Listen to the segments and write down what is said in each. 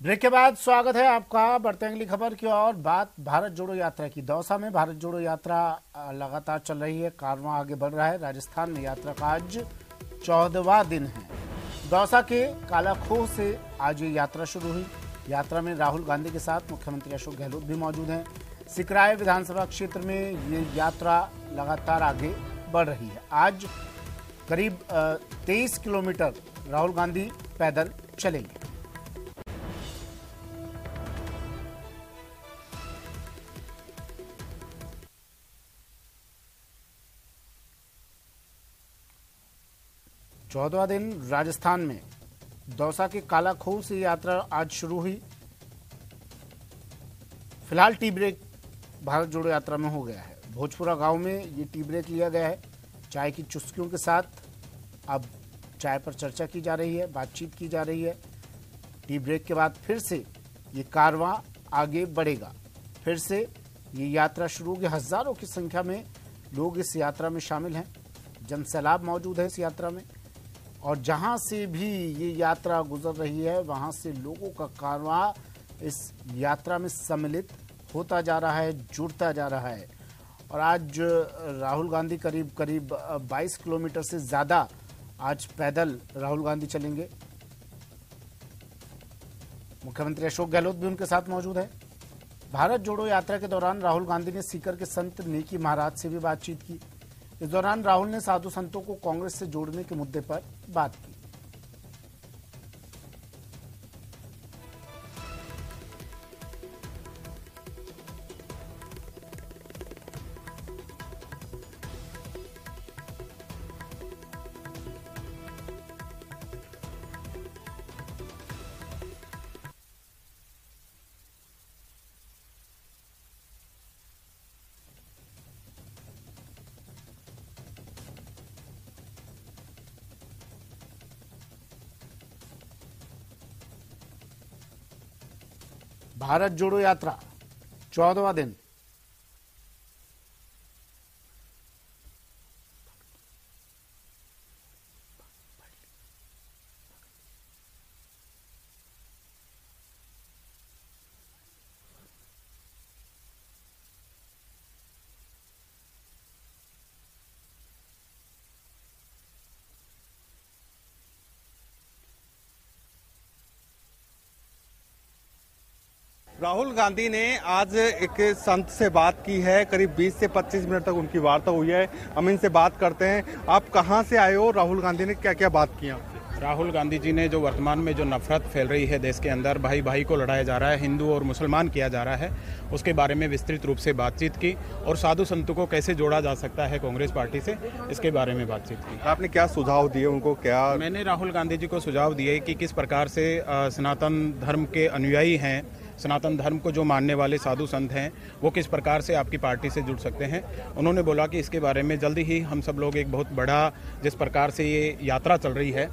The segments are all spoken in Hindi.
ब्रेक के बाद स्वागत है आपका। बढ़ते हैं अगली खबर की और बात भारत जोड़ो यात्रा की। दौसा में भारत जोड़ो यात्रा लगातार चल रही है, कारवां आगे बढ़ रहा है। राजस्थान में यात्रा का आज 14वां दिन है। दौसा के कालाखोह से आज ये यात्रा शुरू हुई। यात्रा में राहुल गांधी के साथ मुख्यमंत्री अशोक गहलोत भी मौजूद हैं। सिकराय विधानसभा क्षेत्र में ये यात्रा लगातार आगे बढ़ रही है। आज करीब 23 किलोमीटर राहुल गांधी पैदल चलेंगे। चौदहवां दिन राजस्थान में दौसा के कालाखोह से यात्रा आज शुरू हुई। फिलहाल टी ब्रेक भारत जोड़ो यात्रा में हो गया है। भोजपुरा गांव में ये टी ब्रेक लिया गया है। चाय की चुस्कियों के साथ अब चाय पर चर्चा की जा रही है, बातचीत की जा रही है। टी ब्रेक के बाद फिर से ये कारवां आगे बढ़ेगा। फिर से ये यात्रा शुरू होगी। हजारों की संख्या में लोग इस यात्रा में शामिल हैं। जनसैलाब मौजूद है इस यात्रा में और जहां से भी ये यात्रा गुजर रही है वहां से लोगों का कारवां इस यात्रा में सम्मिलित होता जा रहा है, जुड़ता जा रहा है। और आज राहुल गांधी करीब 22 किलोमीटर से ज़्यादा आज पैदल राहुल गांधी चलेंगे। मुख्यमंत्री अशोक गहलोत भी उनके साथ मौजूद है। भारत जोड़ो यात्रा के दौरान राहुल गांधी ने सीकर के संत नेकी महाराज से भी बातचीत की। इस दौरान राहुल ने साधु संतों को कांग्रेस से जोड़ने के मुद्दे पर बात की। भारत जोड़ो यात्रा 14वां दिन। राहुल गांधी ने आज एक संत से बात की है। करीब 20 से 25 मिनट तक उनकी वार्ता हुई है। हम इनसे बात करते हैं। आप कहां से आए हो? राहुल गांधी ने क्या क्या बात किया? राहुल गांधी जी ने जो वर्तमान में जो नफरत फैल रही है देश के अंदर, भाई भाई को लड़ाया जा रहा है, हिंदू और मुसलमान किया जा रहा है, उसके बारे में विस्तृत रूप से बातचीत की और साधु संतों को कैसे जोड़ा जा सकता है कांग्रेस पार्टी से, इसके बारे में बातचीत की। आपने क्या सुझाव दिए उनको? क्या मैंने राहुल गांधी जी को सुझाव दिए कि किस प्रकार से सनातन धर्म के अनुयायी हैं, सनातन धर्म को जो मानने वाले साधु संत हैं, वो किस प्रकार से आपकी पार्टी से जुड़ सकते हैं। उन्होंने बोला कि इसके बारे में जल्दी ही हम सब लोग एक बहुत बड़ा, जिस प्रकार से ये यात्रा चल रही है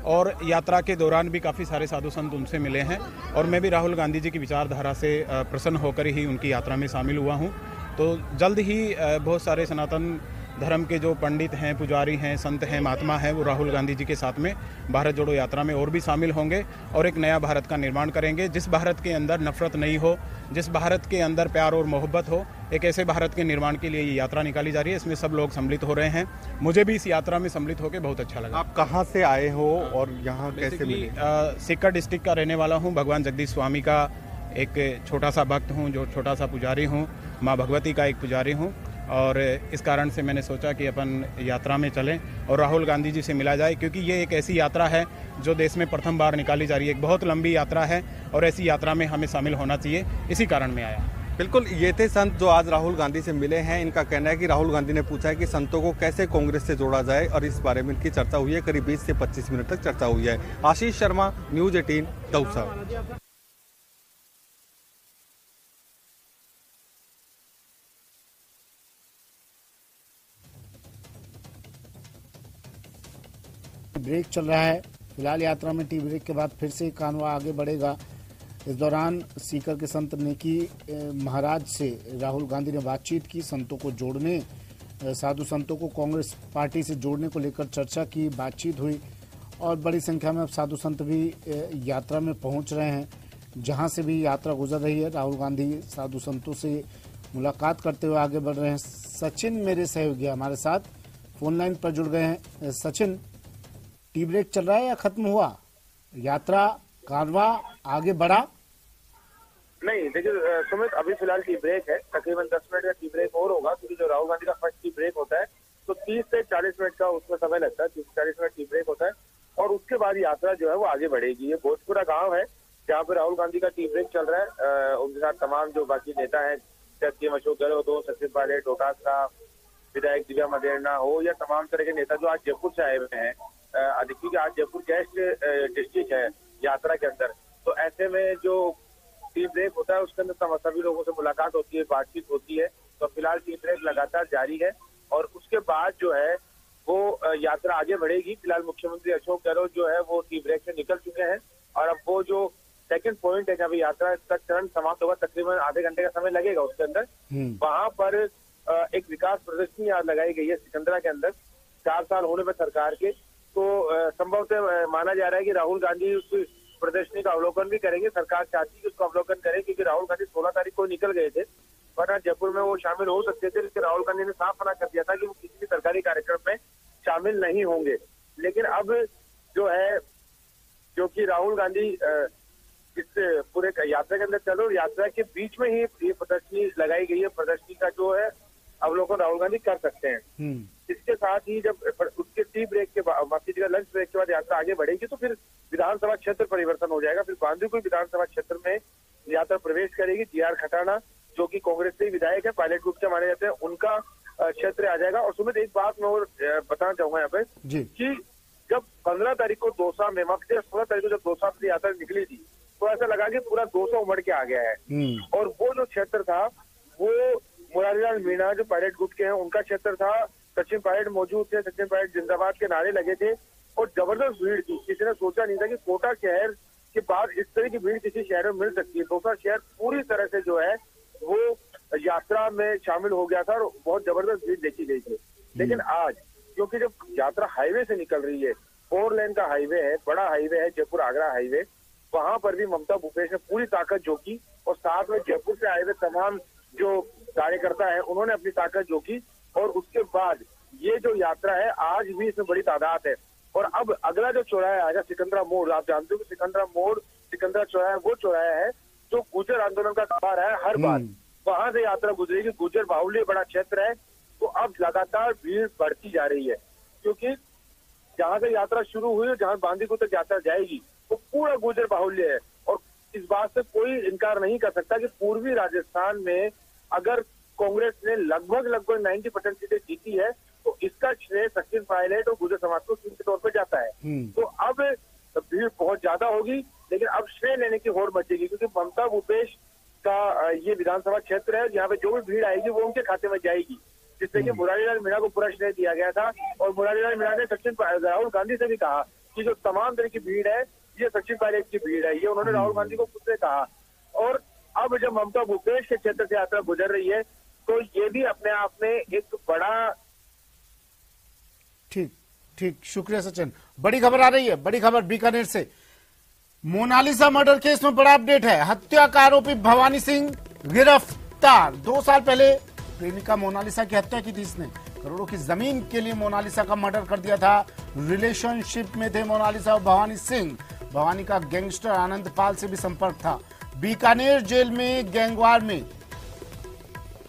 और यात्रा के दौरान भी काफ़ी सारे साधु संत उनसे मिले हैं और मैं भी राहुल गांधी जी की विचारधारा से प्रसन्न होकर ही उनकी यात्रा में शामिल हुआ हूँ। तो जल्द ही बहुत सारे सनातन धर्म के जो पंडित हैं, पुजारी हैं, संत हैं, महात्मा हैं, वो राहुल गांधी जी के साथ में भारत जोड़ो यात्रा में और भी शामिल होंगे और एक नया भारत का निर्माण करेंगे, जिस भारत के अंदर नफरत नहीं हो, जिस भारत के अंदर प्यार और मोहब्बत हो। एक ऐसे भारत के निर्माण के लिए ये यात्रा निकाली जा रही है। इसमें सब लोग सम्मिलित हो रहे हैं। मुझे भी इस यात्रा में सम्मिलित होकर बहुत अच्छा लगा। आप कहाँ से आए हो और यहाँ कैसे मिले? सीकर डिस्ट्रिक्ट का रहने वाला हूँ। भगवान जगदीश स्वामी का एक छोटा सा भक्त हूँ, जो छोटा सा पुजारी हूँ, माँ भगवती का एक पुजारी हूँ और इस कारण से मैंने सोचा कि अपन यात्रा में चलें और राहुल गांधी जी से मिला जाए, क्योंकि ये एक ऐसी यात्रा है जो देश में प्रथम बार निकाली जा रही है। एक बहुत लंबी यात्रा है और ऐसी यात्रा में हमें शामिल होना चाहिए, इसी कारण मैं आया। बिल्कुल, ये थे संत जो आज राहुल गांधी से मिले हैं। इनका कहना है कि राहुल गांधी ने पूछा है कि संतों को कैसे कांग्रेस से जोड़ा जाए और इस बारे में इनकी चर्चा हुई है। करीब 20 से 25 मिनट तक चर्चा हुई है। आशीष शर्मा, न्यूज 18, दौसा। ब्रेक चल रहा है। फिलहाल यात्रा में टी ब्रेक के बाद फिर से कारवां आगे बढ़ेगा। इस दौरान सीकर के संत नेकी महाराज से राहुल गांधी ने बातचीत की। संतों को जोड़ने, साधु संतों को कांग्रेस पार्टी से जोड़ने को लेकर चर्चा की, बातचीत हुई और बड़ी संख्या में अब साधु संत भी यात्रा में पहुंच रहे हैं। जहां से भी यात्रा गुजर रही है, राहुल गांधी साधु संतों से मुलाकात करते हुए आगे बढ़ रहे हैं। सचिन मेरे सहयोगी हमारे साथ फोन लाइन पर जुड़ गए हैं। सचिन, टी ब्रेक चल रहा है या खत्म हुआ? यात्रा कारवां आगे बढ़ा? नहीं, देखिए सुमित, अभी फिलहाल टी ब्रेक है। तकरीबन 10 मिनट का टी ब्रेक और होगा, क्योंकि जो राहुल गांधी का फर्स्ट टी ब्रेक होता है तो 30 से 40 मिनट का उसमें समय लगता है। 30 से 40 मिनट टी ब्रेक होता है और उसके बाद यात्रा जो है वो आगे बढ़ेगी। ये भोजपुरा गांव है जहाँ पे राहुल गांधी का टी ब्रेक चल रहा है। उनके साथ तमाम जो बाकी नेता हैं, अशोक गहलोत हो, सचिन पायलट, डोटासरा, विधायक दिव्या मदेरणा हो, या तमाम तरह के नेता जो आज जयपुर से आए हुए हैं। क्योंकि आज जयपुर गेस्ट डिस्ट्रिक्ट है यात्रा के अंदर, तो ऐसे में जो टी ब्रेक होता है उसके अंदर सभी लोगों से मुलाकात होती है, बातचीत होती है। तो फिलहाल टी ब्रेक लगातार जारी है और उसके बाद जो है वो यात्रा आगे बढ़ेगी। फिलहाल मुख्यमंत्री अशोक गहलोत जो है वो टी ब्रेक से निकल चुके हैं और अब वो जो सेकंड पॉइंट है, जब यात्रा का चरण समाप्त होगा, तकरीबन आधे घंटे का समय लगेगा उसके अंदर, वहां पर एक विकास प्रदर्शनी आज लगाई गई है सिकंदरा के अंदर। 4 साल होने पर सरकार के, तो संभवतः माना जा रहा है कि राहुल गांधी उस प्रदर्शनी का अवलोकन भी करेंगे। सरकार चाहती है कि उसको अवलोकन करें, क्योंकि राहुल गांधी 16 तारीख को निकल गए थे, वरना जयपुर में वो शामिल हो सकते थे। लेकिन राहुल गांधी ने साफ मना कर दिया था कि वो किसी भी सरकारी कार्यक्रम में शामिल नहीं होंगे। लेकिन अब जो है, जो कि राहुल गांधी इस पूरे यात्रा के अंदर चलो, यात्रा के बीच में ही ये प्रदर्शनी लगाई गई है। प्रदर्शनी का जो है अवलोकन राहुल गांधी कर सकते हैं। इसके साथ ही जब उसके टी ब्रेक के बाद, माफ कीजिएगा, लंच ब्रेक के बाद यात्रा आगे बढ़ेगी तो फिर विधानसभा क्षेत्र परिवर्तन हो जाएगा। फिर बांदीकुई विधानसभा क्षेत्र में यात्रा प्रवेश करेगी। जीआर खटाना जो कि कांग्रेस से विधायक है, पायलट ग्रुप से माने जाते हैं, उनका क्षेत्र आ जाएगा। और सुमित, एक बात मैं और बताना चाहूंगा यहाँ पे कि जब 15 तारीख को दौसा में, माफ कीजिएगा 16 तारीख को जब दौसा से यात्रा निकली थी, तो ऐसा लगा कि पूरा 200 उमड़ के आ गया है। और वो जो क्षेत्र था वो मुरारीलाल मीणा जो पायलट गुट के हैं उनका क्षेत्र था। सचिन पायलट मौजूद थे, सचिन पायलट जिंदाबाद के नारे लगे थे और जबरदस्त भीड़ थी। किसी ने सोचा नहीं था कि कोटा शहर के बाद इस तरह की भीड़ किसी शहर में मिल सकती है। दौसा शहर पूरी तरह से जो है वो यात्रा में शामिल हो गया था और बहुत जबरदस्त भीड़ देखी गई थी। लेकिन आज क्योंकि जब यात्रा हाईवे से निकल रही है, 4 लेन का हाईवे है, बड़ा हाईवे है, जयपुर आगरा हाईवे, वहां पर भी ममता भूपेश ने पूरी ताकत झोंकी और साथ में जयपुर से आए हुए तमाम जो कार्यकर्ता है उन्होंने अपनी ताकत झोंकी। और उसके बाद ये जो यात्रा है आज भी इसमें बड़ी तादाद है। और अब अगला जो चौराहा आएगा सिकंदरा मोड़, आप जानते हो कि सिकंदरा मोड़, सिकंदरा चौराहा वो चौराहा है जो गुर्जर आंदोलन का सवार है हर बार, वहां से यात्रा गुजरेगी। गुर्जर बाहुल्य बड़ा क्षेत्र है, तो अब लगातार भीड़ बढ़ती जा रही है, क्योंकि जहां से यात्रा शुरू हुई और जहां बांदीकुई तक यात्रा जाएगी वो पूरा गुर्जर बाहुल्य है। और इस बात से कोई इनकार नहीं कर सकता कि पूर्वी राजस्थान में अगर कांग्रेस ने लगभग 90% सीटें जीती है तो इसका श्रेय सचिन पायलट और गुर्जर समाज को सीट के तौर पर जाता है। तो अब भीड़ बहुत ज्यादा होगी, लेकिन अब श्रेय लेने की होड़ मचेगी, क्योंकि ममता भूपेश का ये विधानसभा क्षेत्र है जहाँ पे जो भी भीड़ आएगी वो उनके खाते में जाएगी। जिससे कि मुरारीलाल मीणा को पूरा श्रेय दिया गया था और मुरारीलाल मीणा ने राहुल गांधी से भी कहा कि जो तमाम तरह की भीड़ है ये सचिन पायलट की भीड़ है, ये उन्होंने राहुल गांधी को खुद से कहा। और अब जब ममता भूपेश के क्षेत्र से यात्रा गुजर रही है तो ये भी अपने आप में एक बड़ा। ठीक, शुक्रिया सचिन। बड़ी खबर आ रही है, बड़ी खबर बीकानेर से। मोनालिसा मर्डर केस में बड़ा अपडेट है। हत्या का आरोपी भवानी सिंह गिरफ्तार। 2 साल पहले प्रेमिका मोनालिसा की हत्या की थी इसने। करोड़ों की जमीन के लिए मोनालिसा का मर्डर कर दिया था। रिलेशनशिप में थे मोनालिसा और भवानी सिंह। भवानी का गैंगस्टर आनंद पाल से भी संपर्क था। बीकानेर जेल में गैंगवार में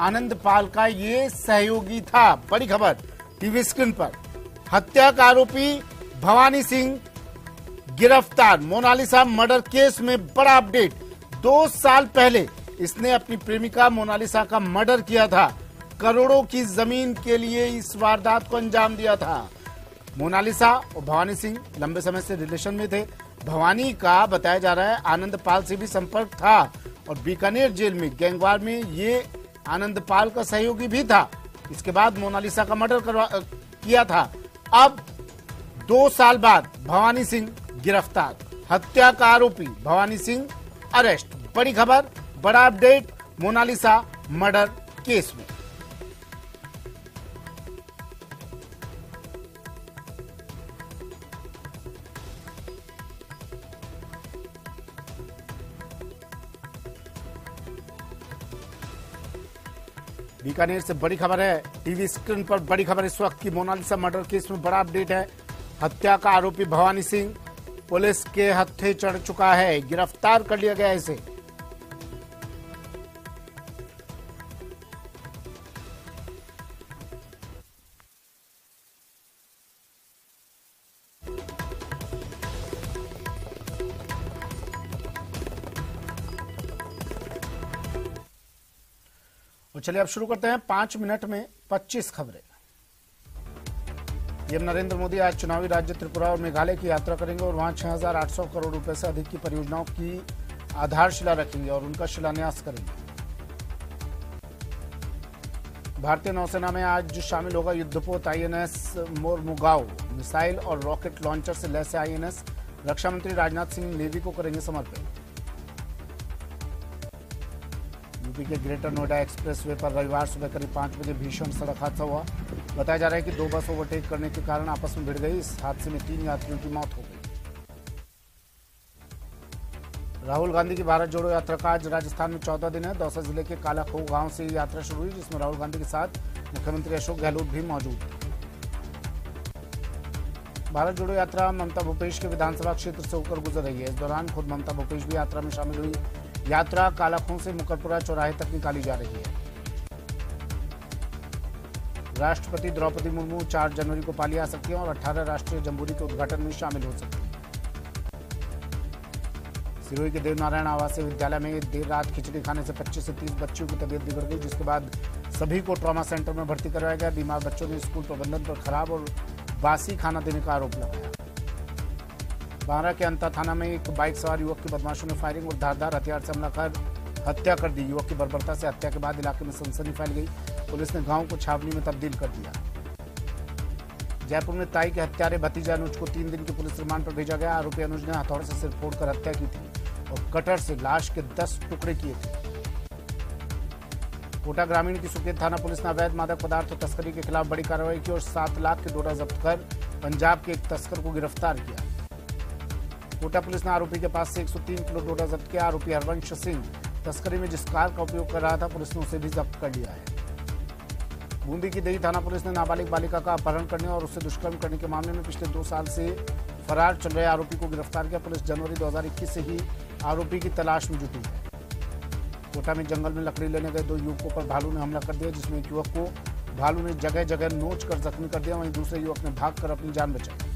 आनंद पाल का ये सहयोगी था। बड़ी खबर टीवी स्क्रीन पर। हत्या का आरोपी भवानी सिंह गिरफ्तार। मोनालिसा मर्डर केस में बड़ा अपडेट। 2 साल पहले इसने अपनी प्रेमिका मोनालिसा का मर्डर किया था। करोड़ों की जमीन के लिए इस वारदात को अंजाम दिया था। मोनालिसा और भवानी सिंह लंबे समय से रिलेशन में थे। भवानी का बताया जा रहा है आनंद पाल से भी संपर्क था और बीकानेर जेल में गैंगवार में ये आनंद पाल का सहयोगी भी था। इसके बाद मोनालिसा का मर्डर किया था। अब 2 साल बाद भवानी सिंह गिरफ्तार। हत्या का आरोपी भवानी सिंह अरेस्ट। बड़ी खबर, बड़ा अपडेट मोनालिसा मर्डर केस में। बीकानेर से बड़ी खबर है, टीवी स्क्रीन पर बड़ी खबर इस वक्त की। मोनालिसा मर्डर केस में बड़ा अपडेट है। हत्या का आरोपी भवानी सिंह पुलिस के हत्थे चढ़ चुका है, गिरफ्तार कर लिया गया इसे। और चलिए अब शुरू करते हैं 5 मिनट में 25 खबरें। पीएम नरेंद्र मोदी आज चुनावी राज्य त्रिपुरा और मेघालय की यात्रा करेंगे और वहां 6,800 करोड़ रुपए से अधिक की परियोजनाओं की आधारशिला रखेंगे और उनका शिलान्यास करेंगे। भारतीय नौसेना में आज शामिल होगा युद्धपोत आईएनएस मोरमुगाओ। मिसाइल और रॉकेट लॉन्चर से लैस आईएनएस। रक्षा मंत्री राजनाथ सिंह नेवी को करेंगे समर्पित। यूपी के ग्रेटर नोएडा एक्सप्रेसवे पर रविवार सुबह करीब 5 बजे भीषण सड़क हादसा हुआ। बताया जा रहा है कि 2 बस ओवरटेक करने के कारण आपस में भिड़ गई। इस हादसे में 3 यात्रियों की मौत हो गई। राहुल गांधी की भारत जोड़ो यात्रा का आज राजस्थान में 14 दिन है। दौसा जिले के कालाखो गांव से यात्रा शुरू हुई, जिसमें राहुल गांधी के साथ मुख्यमंत्री अशोक गहलोत भी मौजूद थे। भारत जोड़ो यात्रा ममता भूपेश के विधानसभा क्षेत्र से होकर गुजर रही है। इस दौरान खुद ममता भूपेश भी यात्रा में शामिल हुई। यात्रा कालाखों से मुकरपुरा चौराहे तक निकाली जा रही है। राष्ट्रपति द्रौपदी मुर्मू 4 जनवरी को पाली आ सकती हैं और 18 राष्ट्रीय जम्बूरी के उद्घाटन में शामिल हो सकती हैं। सिरोही के देवनारायण आवासीय विद्यालय में देर रात खिचड़ी खाने से 25 से 30 बच्चों की तबीयत बिगड़ गई, जिसके बाद सभी को ट्रॉमा सेंटर में भर्ती करवाया गया। बीमार बच्चों ने स्कूल प्रबंधन पर खराब और बासी खाना देने का आरोप लगाया। बांद्रा के अंता थाना में एक बाइक सवार युवक की बदमाशों ने फायरिंग और धारदार हथियार से हमला कर हत्या कर दी। युवक की बर्बरता से हत्या के बाद इलाके में सनसनी फैल गई। पुलिस ने गांव को छावनी में तब्दील कर दिया। जयपुर में ताई के हत्यारे भतीजा अनुज को 3 दिन की पुलिस रिमांड पर भेजा गया। आरोपी अनुज ने हथौड़े से सिर फोड़कर हत्या की थी और कटर से लाश के 10 टुकड़े किए थे। कोटा ग्रामीण की सुकेत थाना पुलिस ने अवैध मादक पदार्थ और तस्करी के खिलाफ बड़ी कार्रवाई की और 7 लाख के डोडा जब्त कर पंजाब के एक तस्कर को गिरफ्तार किया। कोटा पुलिस ने आरोपी के पास से 103 किलो डोडा जब्त किया। आरोपी हरवंश सिंह तस्करी में जिस कार का उपयोग कर रहा था, पुलिस ने उसे भी जब्त कर लिया है। बूंदी की दही थाना पुलिस ने नाबालिग बालिका का अपहरण करने और उससे दुष्कर्म करने के मामले में पिछले 2 साल से फरार चल रहे आरोपी को गिरफ्तार किया। पुलिस जनवरी 2021 से ही आरोपी की तलाश में जुटी है। कोटा में जंगल में लकड़ी लेने गए 2 युवकों पर भालू ने हमला कर दिया, जिसमें एक युवक को भालू ने जगह जगह नोच कर जख्मी कर दिया। वहीं दूसरे युवक ने भागकर अपनी जान बचाई।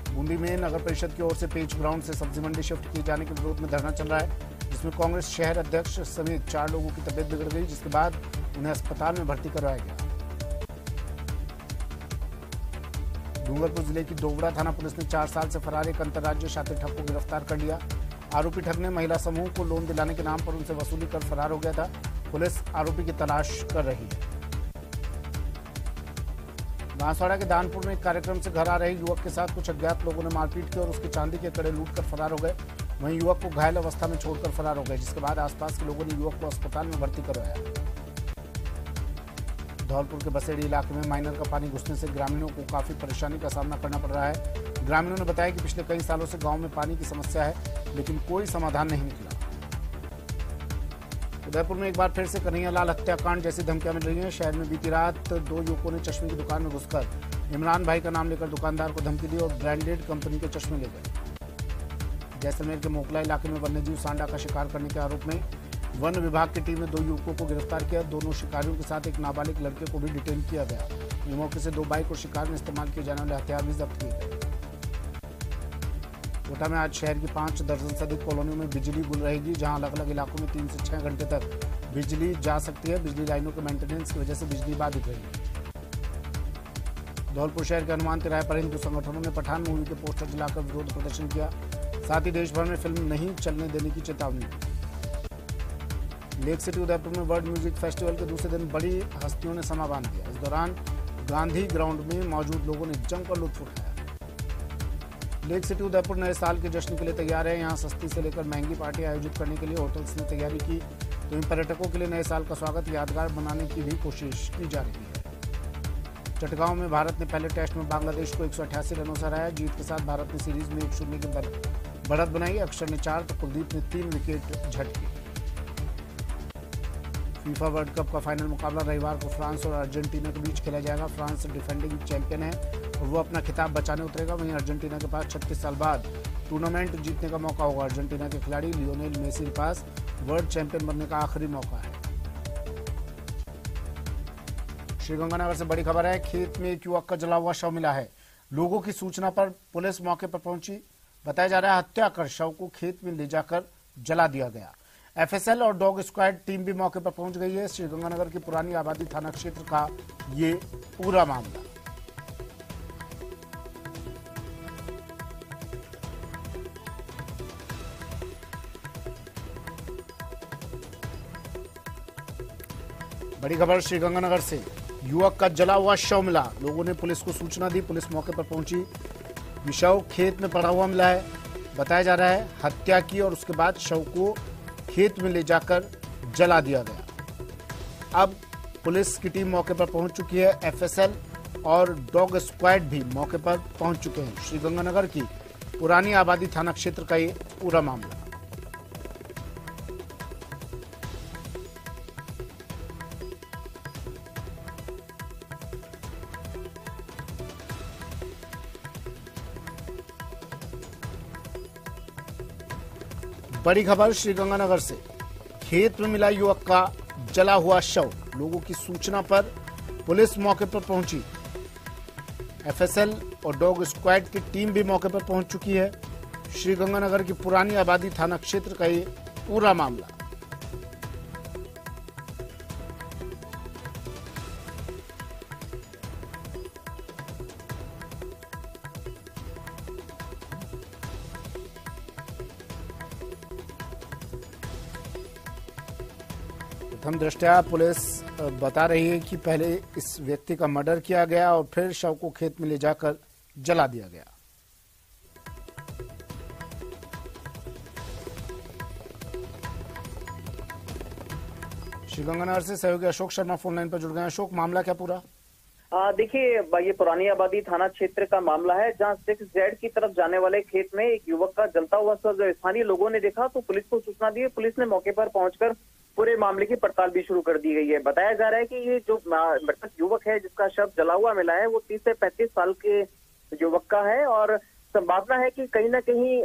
बूंदी में नगर परिषद की ओर से पेच ग्राउंड से सब्जी मंडी शिफ्ट किए जाने के विरोध में धरना चल रहा है, जिसमें कांग्रेस शहर अध्यक्ष समेत 4 लोगों की तबीयत बिगड़ गई, जिसके बाद उन्हें अस्पताल में भर्ती करवाया गया। डूंगरपुर जिले की दोवड़ा थाना पुलिस ने 4 साल से फरार एक अंतर्राज्यीय शातिर ठग को गिरफ्तार कर लिया। आरोपी ठग ने महिला समूह को लोन दिलाने के नाम पर उनसे वसूली कर फरार हो गया था। पुलिस आरोपी की तलाश कर रही है। बांसवाड़ा के दानपुर में एक कार्यक्रम से घर आ रहे युवक के साथ कुछ अज्ञात लोगों ने मारपीट की और उसके चांदी के कड़े लूटकर फरार हो गए। वहीं युवक को घायल अवस्था में छोड़कर फरार हो गए, जिसके बाद आसपास के लोगों ने युवक को अस्पताल में भर्ती करवाया। धौलपुर के बसेड़ी इलाके में माइनर का पानी घुसने से ग्रामीणों को काफी परेशानी का सामना करना पड़ रहा है। ग्रामीणों ने बताया कि पिछले कई सालों से गांव में पानी की समस्या है, लेकिन कोई समाधान नहीं निकला। उदयपुर में एक बार फिर से कन्हैयालाल हत्याकांड जैसी धमकियां मिल रही हैं। शहर में बीती रात 2 युवकों ने चश्मे की दुकान में घुसकर इमरान भाई का नाम लेकर दुकानदार को धमकी दी और ब्रांडेड कंपनी के चश्मे ले गए। जैसलमेर के मोकला इलाके में वन्यजीव सांडा का शिकार करने के आरोप में वन विभाग की टीम ने 2 युवकों को गिरफ्तार किया। दोनों शिकारियों के साथ एक नाबालिग लड़के को भी डिटेन किया गया। इस मौके से 2 बाइक और शिकार में इस्तेमाल किए जाने वाले हथियार भी जब्त किए गए। कोटा में आज शहर की 5 दर्जन से अधिक कॉलोनियों में बिजली गुल रहेगी, जहां अलग अलग इलाकों में 3 से 6 घंटे तक बिजली जा सकती है। बिजली लाइनों के मेंटेनेंस की वजह से बिजली बाधित रहेगी। धौलपुर शहर के हनुमान तिराहे पर हिंदू संगठनों ने पठान मूवी के पोस्टर जलाकर विरोध प्रदर्शन किया। साथ ही देश भर में फिल्म नहीं चलने देने की चेतावनी दी। लेक सिटी उदयपुर में वर्ल्ड म्यूजिक फेस्टिवल के दूसरे दिन बड़ी हस्तियों ने समा बांध दिया। इस दौरान गांधी ग्राउंड में मौजूद लोगों ने जमकर लुत्फ उठाया। लेक सिटी उदयपुर नए साल के जश्न के लिए तैयार है। यहाँ सस्ती से लेकर महंगी पार्टी आयोजित करने के लिए होटल्स ने तैयारी की, तो इन पर्यटकों के लिए नए साल का स्वागत यादगार बनाने की भी कोशिश की जा रही है। चटगांव में भारत ने पहले टेस्ट में बांग्लादेश को 188 रनों से हराया। जीत के साथ भारत ने सीरीज में 1-0 की बढ़त बनाई। अक्षर ने 4 तो कुलदीप ने 3 विकेट झटके। फीफा वर्ल्ड कप का फाइनल मुकाबला रविवार को फ्रांस और अर्जेंटीना के बीच खेला जाएगा। फ्रांस डिफेंडिंग चैंपियन है और वो अपना खिताब बचाने उतरेगा। वहीं अर्जेंटीना के पास 36 साल बाद टूर्नामेंट जीतने का मौका होगा। अर्जेंटीना के खिलाड़ी लियोनेल मेसी के पास वर्ल्ड चैंपियन बनने का आखिरी मौका है। श्रीगंगानगर से बड़ी खबर है, खेत में एक युवक का जला हुआ शव मिला है। लोगों की सूचना पर पुलिस मौके पर पहुंची। बताया जा रहा है हत्या कर शव को खेत में ले जाकर जला दिया गया। एफएसएल और डॉग स्क्वाड टीम भी मौके पर पहुंच गई है। श्रीगंगानगर की पुरानी आबादी थाना क्षेत्र का ये पूरा मामला। बड़ी खबर श्रीगंगानगर से, युवक का जला हुआ शव मिला। लोगों ने पुलिस को सूचना दी, पुलिस मौके पर पहुंची। ये शव खेत में पड़ा हुआ मिला है। बताया जा रहा है हत्या की और उसके बाद शव को खेत में ले जाकर जला दिया गया। अब पुलिस की टीम मौके पर पहुंच चुकी है। एफएसएल और डॉग स्क्वाड भी मौके पर पहुंच चुके हैं। श्रीगंगानगर की पुरानी आबादी थाना क्षेत्र का ये पूरा मामला। बड़ी खबर श्रीगंगानगर से, खेत में मिला युवक का जला हुआ शव। लोगों की सूचना पर पुलिस मौके पर पहुंची। एफएसएल और डॉग स्क्वाड की टीम भी मौके पर पहुंच चुकी है। श्रीगंगानगर की पुरानी आबादी थाना क्षेत्र का ये पूरा मामला। प्रथम दृष्टया पुलिस बता रही है कि पहले इस व्यक्ति का मर्डर किया गया और फिर शव को खेत में ले जाकर जला दिया गया। श्रीगंगानगर से सहयोगी अशोक शर्मा फोन लाइन पर जुड़ गए हैं। अशोक, मामला क्या पूरा? देखिए, ये पुरानी आबादी थाना क्षेत्र का मामला है, जहां 6Z की तरफ जाने वाले खेत में एक युवक का जलता हुआ शव जब स्थानीय लोगों ने देखा तो पुलिस को सूचना दी। पुलिस ने मौके पर पहुंचकर पूरे मामले की पड़ताल भी शुरू कर दी गई है। बताया जा रहा है कि ये जो मृतक युवक है जिसका शव जला हुआ मिला है वो 30 से 35 साल के युवक का है और संभावना है कि कहीं न कहीं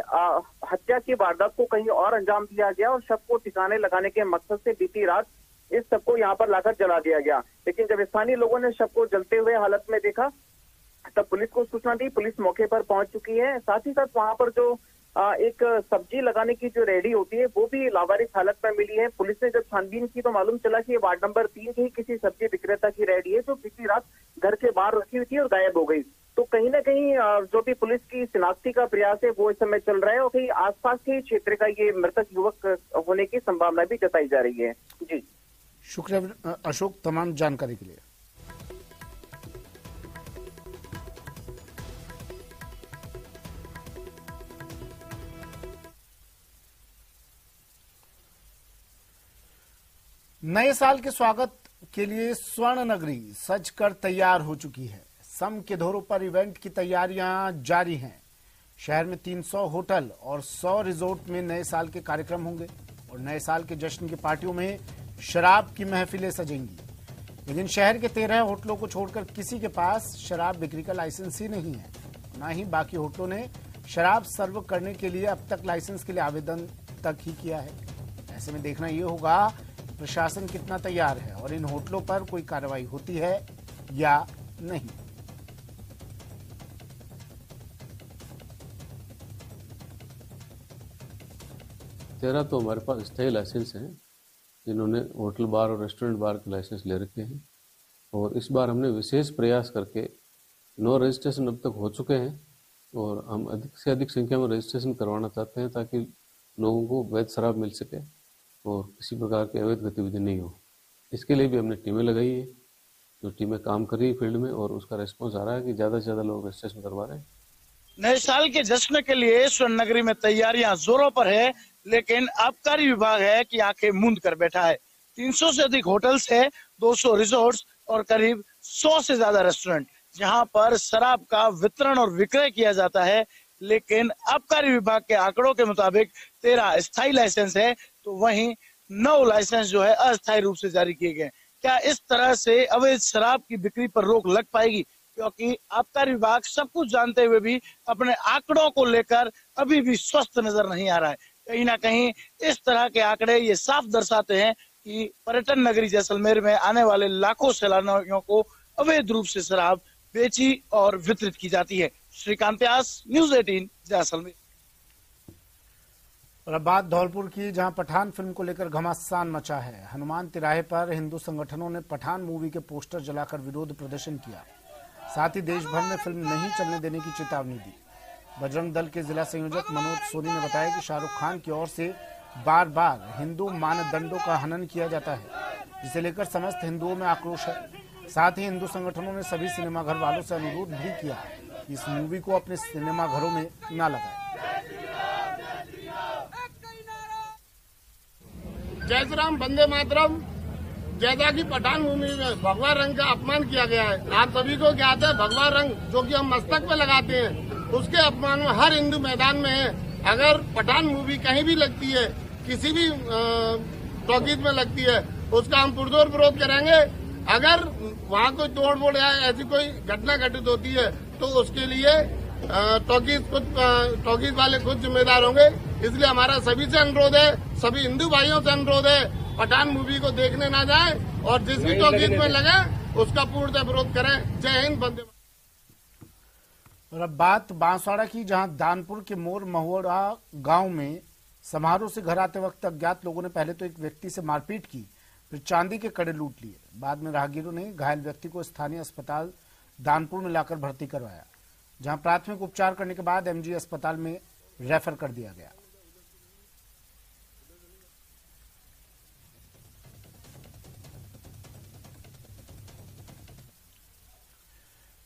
हत्या की वारदात को कहीं और अंजाम दिया गया और शव को ठिकाने लगाने के मकसद से बीती रात इस शव को यहाँ पर लाकर जला दिया गया। लेकिन जब स्थानीय लोगों ने शव को जलते हुए हालत में देखा तब पुलिस को सूचना दी। पुलिस मौके पर पहुंच चुकी है। साथ ही साथ वहां पर जो एक सब्जी लगाने की जो रेहड़ी होती है वो भी लावारिस हालत में मिली है। पुलिस ने जब छानबीन की तो मालूम चला कि ये वार्ड नंबर 3 की किसी सब्जी विक्रेता की रेहड़ी है जो बीती रात घर के बाहर रखी हुई थी और गायब हो गई। तो कहीं ना कहीं जो भी पुलिस की शिनाख्ती का प्रयास है वो इस समय चल रहा है और कहीं आसपास के क्षेत्र का ये मृतक युवक होने की संभावना भी जताई जा रही है। जी, शुक्रिया अशोक तमाम जानकारी के लिए। नए साल के स्वागत के लिए स्वर्ण नगरी सजकर तैयार हो चुकी है। सम के धोरों पर इवेंट की तैयारियां जारी हैं। शहर में 300 होटल और 100 रिजोर्ट में नए साल के कार्यक्रम होंगे और नए साल के जश्न की पार्टियों में शराब की महफिलें सजेंगी। लेकिन शहर के 13 होटलों को छोड़कर किसी के पास शराब बिक्री का लाइसेंस ही नहीं है। न ही बाकी होटलों ने शराब सर्व करने के लिए अब तक लाइसेंस के लिए आवेदन तक ही किया है। ऐसे में देखना ये होगा प्रशासन कितना तैयार है और इन होटलों पर कोई कार्रवाई होती है या नहीं। तेरह तो हमारे पास स्थायी लाइसेंस हैं जिन्होंने होटल बार और रेस्टोरेंट बार के लाइसेंस ले रखे हैं और इस बार हमने विशेष प्रयास करके 9 रजिस्ट्रेशन अब तक हो चुके हैं और हम अधिक से अधिक संख्या में रजिस्ट्रेशन करवाना चाहते हैं ताकि लोगों को वैध शराब मिल सके और किसी प्रकार की अवैध गतिविधि नहीं हो। इसके लिए भी हमने टीमें लगाई है, जो टीमें काम कर रही है फील्ड में और उसका रिस्पॉन्स आ रहा है कि ज़्यादा से ज़्यादा लोग रजिस्ट्रेशन करवा रहे हैं। नए साल के जश्न के लिए स्वर्ण नगरी में तैयारियां जोरों पर है, लेकिन आबकारी विभाग है कि आंखें मूंद कर बैठा है। 300 से अधिक होटल्स है, 200 रिजॉर्ट्स और करीब 100 से ज्यादा रेस्टोरेंट जहां पर शराब का वितरण और विक्रय किया जाता है। लेकिन आबकारी विभाग के आंकड़ों के मुताबिक 13 स्थायी लाइसेंस है तो वहीं 9 लाइसेंस जो है अस्थायी रूप से जारी किए गए। क्या इस तरह से अवैध शराब की बिक्री पर रोक लग पाएगी? क्योंकि आबकारी विभाग सब कुछ जानते हुए भी अपने आंकड़ों को लेकर अभी भी स्वस्थ नजर नहीं आ रहा है। कहीं ना कहीं इस तरह के आंकड़े ये साफ दर्शाते हैं कि पर्यटन नगरी जैसलमेर में आने वाले लाखों सैलानियों को अवैध रूप से शराब बेची और वितरित की जाती है। श्रीकांत व्यास, न्यूज़ 18, जैसलमेर। और अब बात धौलपुर की, जहां पठान फिल्म को लेकर घमासान मचा है। हनुमान तिराहे पर हिंदू संगठनों ने पठान मूवी के पोस्टर जलाकर विरोध प्रदर्शन किया। साथ ही देश भर में फिल्म नहीं चलने देने की चेतावनी दी। बजरंग दल के जिला संयोजक मनोज सोनी ने बताया कि शाहरुख खान की ओर से बार बार हिंदू मानदंडों का हनन किया जाता है, जिसे लेकर समस्त हिंदुओं में आक्रोश है। साथ ही हिंदू संगठनों ने सभी सिनेमाघर वालों से अनुरोध भी किया कि इस मूवी को अपने सिनेमाघरों में न लगाएं। जय श्री राम, वंदे मातरम। जैसा कि पठान मूवी में भगवा रंग का अपमान किया गया है, आप सभी को ज्ञात है भगवा रंग जो कि हम मस्तक पे लगाते हैं, उसके अपमान में हर हिंदू मैदान में है। अगर पठान मूवी कहीं भी लगती है, किसी भी टॉकीज में लगती है, उसका हम पुरजोर विरोध करेंगे। अगर वहाँ कोई तोड़ फोड़ या ऐसी कोई घटना घटित होती है तो उसके लिए टॉकीज वाले खुद जिम्मेदार होंगे। इसलिए हमारा सभी से अनुरोध है, सभी हिंदू भाइयों से अनुरोध है, पठान मूवी को देखने ना जाए और जिस भी टॉकीज में लगे उसका पूर्णतः विरोध करें। जय हिंद, वंदे। और अब बात बांसवाड़ा की, जहां दानपुर के मोर महुआ गांव में समारोह से घर आते वक्त अज्ञात लोगों ने पहले तो एक व्यक्ति से मारपीट की, फिर चांदी के कड़े लूट लिए। बाद में राहगीरों ने घायल व्यक्ति को स्थानीय अस्पताल दानपुर में लाकर भर्ती करवाया, जहां प्राथमिक उपचार करने के बाद एमजी अस्पताल में रेफर कर दिया गया।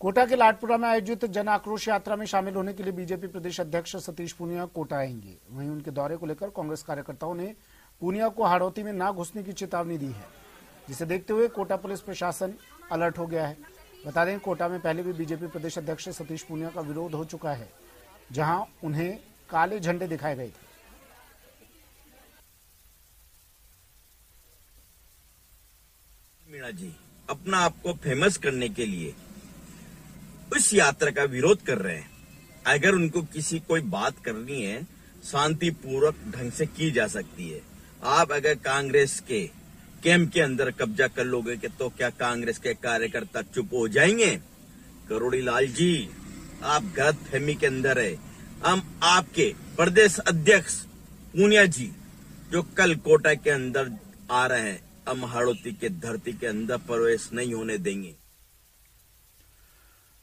कोटा के लाडपुरा में आयोजित जन आक्रोश यात्रा में शामिल होने के लिए बीजेपी प्रदेश अध्यक्ष सतीश पूनिया कोटा आएंगे। वहीं उनके दौरे को लेकर कांग्रेस कार्यकर्ताओं ने पूनिया को हाड़ौती में न घुसने की चेतावनी दी है, जिसे देखते हुए कोटा पुलिस प्रशासन अलर्ट हो गया है। बता दें, कोटा में पहले भी बीजेपी प्रदेश अध्यक्ष सतीश पूनिया का विरोध हो चुका है, जहां उन्हें काले झंडे दिखाए गए थे। मीणा जी अपना आपको फेमस करने के लिए उस यात्रा का विरोध कर रहे हैं। अगर उनको किसी कोई बात करनी है, शांतिपूर्वक ढंग से की जा सकती है। आप अगर कांग्रेस के कैंप के अंदर कब्जा कर लोगे कि तो क्या कांग्रेस के कार्यकर्ता चुप हो जाएंगे? करोड़ी लाल जी, आप गलत फहमी के अंदर है। हम आपके प्रदेश अध्यक्ष पूनिया जी जो कल कोटा के अंदर आ रहे हैं, हम हाड़ौती के धरती के अंदर प्रवेश नहीं होने देंगे।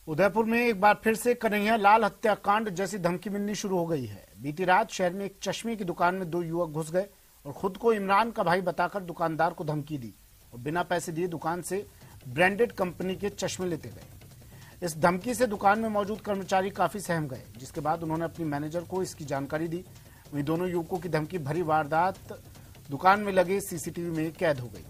उदयपुर में एक बार फिर से कन्हैया लाल हत्याकांड जैसी धमकी मिलनी शुरू हो गई है। बीती रात शहर में एक चश्मे की दुकान में 2 युवक घुस गए और खुद को इमरान का भाई बताकर दुकानदार को धमकी दी और बिना पैसे दिए दुकान से ब्रांडेड कंपनी के चश्मे लेते गए। इस धमकी से दुकान में मौजूद कर्मचारी काफी सहम गए, जिसके बाद उन्होंने अपनी मैनेजर को इसकी जानकारी दी। वहीं दोनों युवकों की धमकी भरी वारदात दुकान में लगे सीसीटीवी में कैद हो गई।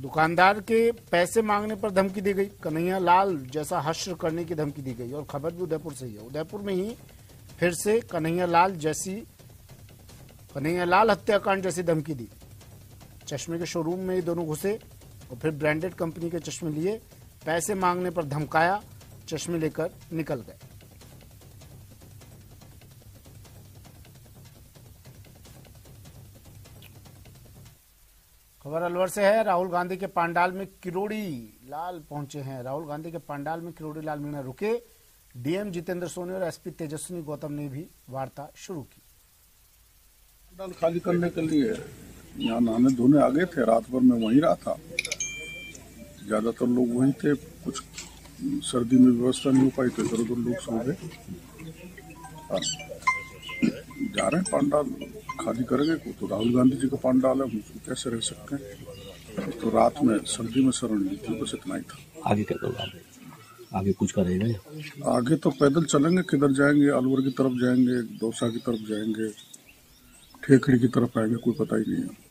दुकानदार के पैसे मांगने पर धमकी दी गई। कन्हैया लाल जैसा हश्र करने की धमकी दी गई और खबर भी उदयपुर से ही है। उदयपुर में ही फिर से कन्हैया लाल हत्याकांड जैसी धमकी दी। चश्मे के शोरूम में दोनों घुसे और फिर ब्रांडेड कंपनी के चश्मे लिए, पैसे मांगने पर धमकाया, चश्मे लेकर निकल गए। खबर अलवर से है। राहुल गांधी के पंडाल में किरोड़ी लाल पहुंचे हैं। राहुल गांधी के पंडाल में किरोड़ी लाल मीणा रुके। डीएम जितेंद्र सोनी और एसपी तेजस्विनी गौतम ने भी वार्ता शुरू की। पंडाल खाली करने के लिए यहाँ नहाने धोने आ गए थे। रात भर मैं वहीं रहा था, ज्यादातर लोग वहीं थे। कुछ सर्दी में व्यवस्था नहीं हो पाई तो इधर उधर लोग सो गए। जा रहे हैं पंडाल खाली करेंगे। तो राहुल गांधी जी का पंडाल है, उसको कैसे रह सकते हैं। तो रात में सर्दी में शरण ली थी, बस इतना ही था। आगे क्या प्रोग्राम? आगे कुछ करेगा? आगे तो पैदल चलेंगे, किधर जाएंगे, अलवर की तरफ जाएंगे, दौसा की तरफ जाएंगे, ठेकड़ी की तरफ आएंगे, कोई पता ही नहीं है।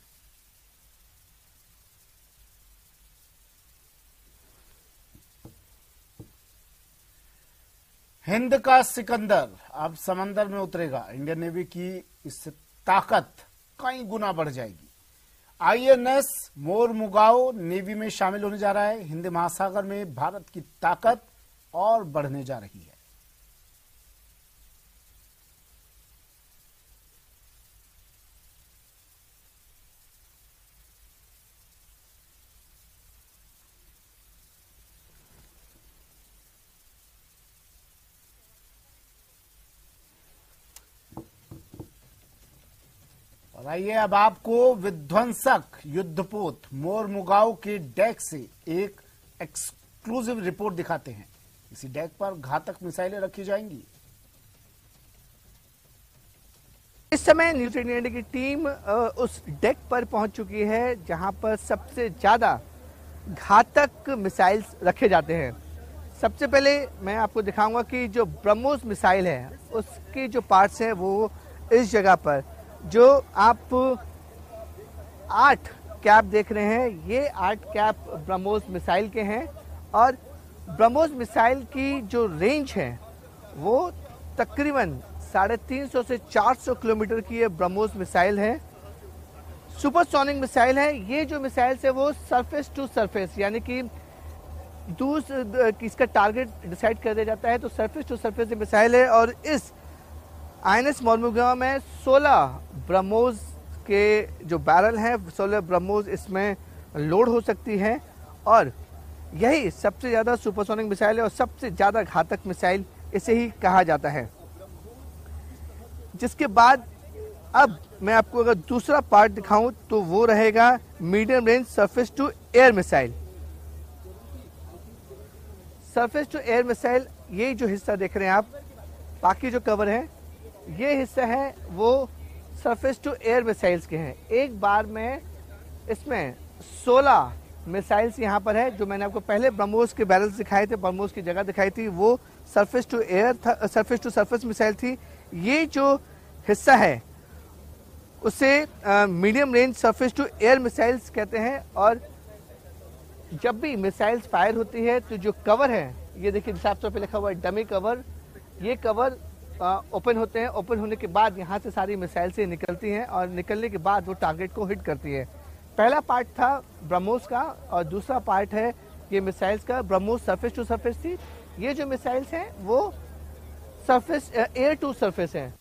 हिंद का सिकंदर अब समंदर में उतरेगा। इंडियन नेवी की इससे ताकत कई गुना बढ़ जाएगी। आईएनएस मोरमुगाओ नेवी में शामिल होने जा रहा है। हिंद महासागर में भारत की ताकत और बढ़ने जा रही है। और आइए अब आपको विध्वंसक युद्धपोत मोरमुगाओ के डेक से एक एक्सक्लूसिव रिपोर्ट दिखाते हैं। इसी डेक पर घातक मिसाइलें रखी जाएंगी। इस समय न्यूज 18 इंडिया की टीम उस डेक पर पहुंच चुकी है जहां पर सबसे ज्यादा घातक मिसाइल्स रखे जाते हैं। सबसे पहले मैं आपको दिखाऊंगा कि जो ब्रह्मोस मिसाइल है उसके जो पार्ट्स हैं वो इस जगह पर जो आप 8 कैप देख रहे हैं, ये 8 कैप ब्रह्मोस मिसाइल के हैं। और ब्रह्मोस मिसाइल की जो रेंज है वो तकरीबन 350 से 400 किलोमीटर की ये ब्रह्मोस मिसाइल है। सुपरसोनिक मिसाइल है। ये जो मिसाइल है वो सरफेस टू सरफेस यानी कि इसका टारगेट डिसाइड कर दिया जाता है, तो सरफेस टू सरफेस मिसाइल है। और इस आईएनएस मोरमुगाओ में 16 ब्रह्मोस के जो बैरल हैं, 16 ब्रह्मोस इसमें लोड हो सकती हैं। और यही सबसे ज़्यादा सुपरसोनिक मिसाइल है और सबसे ज़्यादा घातक मिसाइल इसे ही कहा जाता है। जिसके बाद अब मैं आपको अगर दूसरा पार्ट दिखाऊं तो वो रहेगा medium range surface to air missile. Surface to air missile, ये जो हिस्सा देख रहे हैं आप, बाकी जो कवर है ये हिस्सा है वो सरफेस टू एयर मिसाइल्स के हैं। एक बार में इसमें 16 मिसाइल्स यहाँ पर है। जो मैंने आपको पहले ब्रह्मोस के बैरल्स दिखाए थे, ब्रह्मोस की जगह दिखाई थी, वो सरफेस टू एयर था, सरफेस टू सरफेस मिसाइल थी। ये जो हिस्सा है उसे medium range surface to air missiles कहते हैं। और जब भी मिसाइल्स फायर होती है तो जो कवर है, ये देखिए साफ तौर पे लिखा हुआ है डमी कवर, ये कवर ओपन होते हैं। ओपन होने के बाद यहाँ से सारी मिसाइल से निकलती हैं और निकलने के बाद वो टारगेट को हिट करती है। पहला पार्ट था ब्रह्मोस का और दूसरा पार्ट है ये मिसाइल्स का। ब्रह्मोस सरफेस टू सरफेस थी, ये जो मिसाइल्स हैं वो सरफेस एयर टू सरफेस हैं।